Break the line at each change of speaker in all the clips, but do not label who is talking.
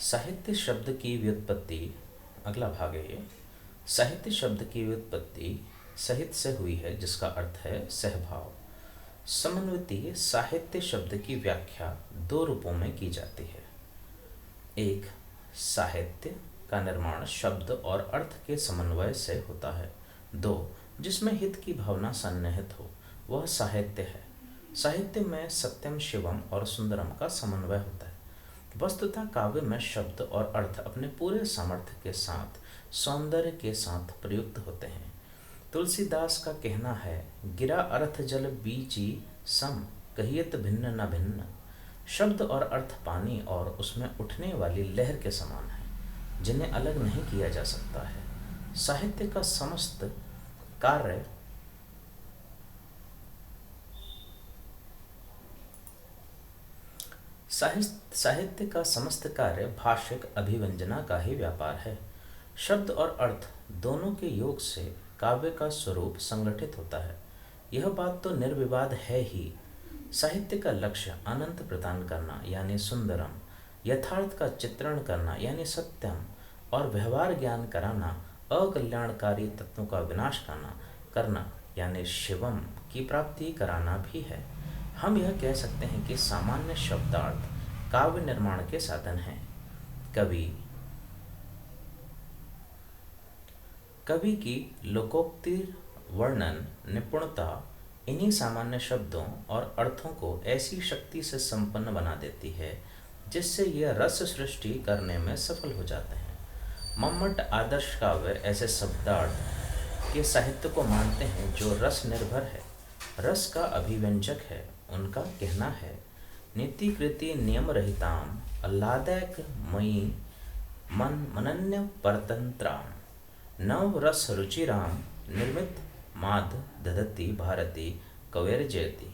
साहित्य शब्द की व्युत्पत्ति। अगला भाग है ये। साहित्य शब्द की व्युत्पत्ति सहित से हुई है, जिसका अर्थ है सहभाव। समन्वितीय साहित्य शब्द की व्याख्या दो रूपों में की जाती है। एक, साहित्य का निर्माण शब्द और अर्थ के समन्वय से होता है। दो, जिसमें हित की भावना सन्निहित हो, वह साहित्य है। साहित्य में सत्यम, शिवम और सुंदरम का समन्वय होता है। वस्तुतः काव्य में शब्द और अर्थ अपने पूरे सामर्थ्य के साथ, सौंदर्य के साथ प्रयुक्त होते हैं। तुलसीदास का कहना है, गिरा अर्थ जल बीची सम, कहियत भिन्न न भिन्न। शब्द और अर्थ पानी और उसमें उठने वाली लहर के समान है, जिन्हें अलग नहीं किया जा सकता है। साहित्य का समस्त कार्य साहित्य का समस्त कार्य भाषिक अभिव्यंजना का ही व्यापार है। शब्द और अर्थ दोनों के योग से काव्य का स्वरूप संगठित होता है। यह बात तो निर्विवाद है ही। साहित्य का लक्ष्य अनंत प्रदान करना यानी सुंदरम, यथार्थ का चित्रण करना यानी सत्यम, और व्यवहार ज्ञान कराना, अकल्याणकारी तत्वों का विनाश करना यानी शिवम की प्राप्ति कराना भी है। हम यह कह सकते हैं कि सामान्य शब्दार्थ काव्य निर्माण के साधन हैं। कवि की लोकोक्ति, वर्णन, निपुणता इन्हीं सामान्य शब्दों और अर्थों को ऐसी शक्ति से संपन्न बना देती है, जिससे यह रस सृष्टि करने में सफल हो जाते हैं। मम्मट आदर्श काव्य ऐसे शब्दार्थ के साहित्य को मानते हैं जो रस निर्भर है, रस का अभिव्यंजक है। उनका कहना है, नीति कृति नियम रहिताम, आह्लादैक मयि मनन्य परतंत्राम, नव रस रुचिराम, निर्मित माद ददति भारती कवैर्जयति।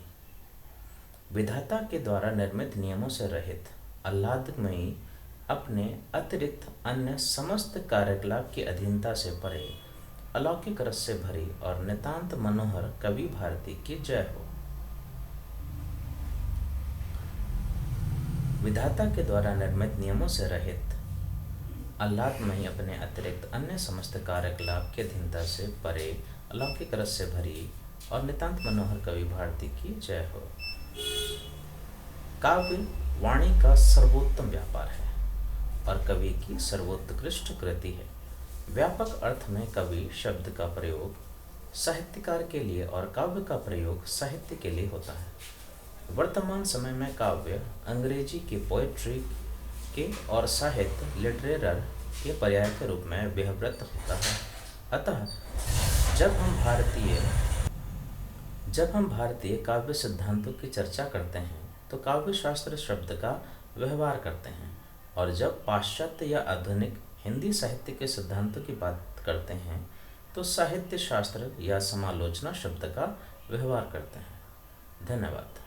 विधाता के द्वारा निर्मित नियमों से रहित, आह्लादमयी, अपने अतिरिक्त अन्य समस्त कार्यकलाप की अधीनता से परे, अलौकिक रस से भरी और नितांत मनोहर कवि भारती की जय हो। विधाता के द्वारा निर्मित नियमों से रहित, आह्लादमयी, अपने अतिरिक्त अन्य समस्त कार्यकलाप की अधीनता से परे, अलौकिक रस से भरी और नितांत मनोहर कवि भारती की जय हो। काव्य वाणी का सर्वोत्तम व्यापार है और कवि की सर्वोत्कृष्ट कृति है। व्यापक अर्थ में कवि शब्द का प्रयोग साहित्यकार के लिए और काव्य का प्रयोग साहित्य के लिए होता है। वर्तमान समय में काव्य अंग्रेजी की पोएट्री के और साहित्य लिटरेचर के पर्याय के रूप में व्यवहृत होता है। अतः जब हम भारतीय काव्य सिद्धांतों की चर्चा करते हैं तो काव्य शास्त्र शब्द का व्यवहार करते हैं, और जब पाश्चात्य या आधुनिक हिंदी साहित्य के सिद्धांतों की बात करते हैं तो साहित्य शास्त्र या समालोचना शब्द का व्यवहार करते हैं। धन्यवाद।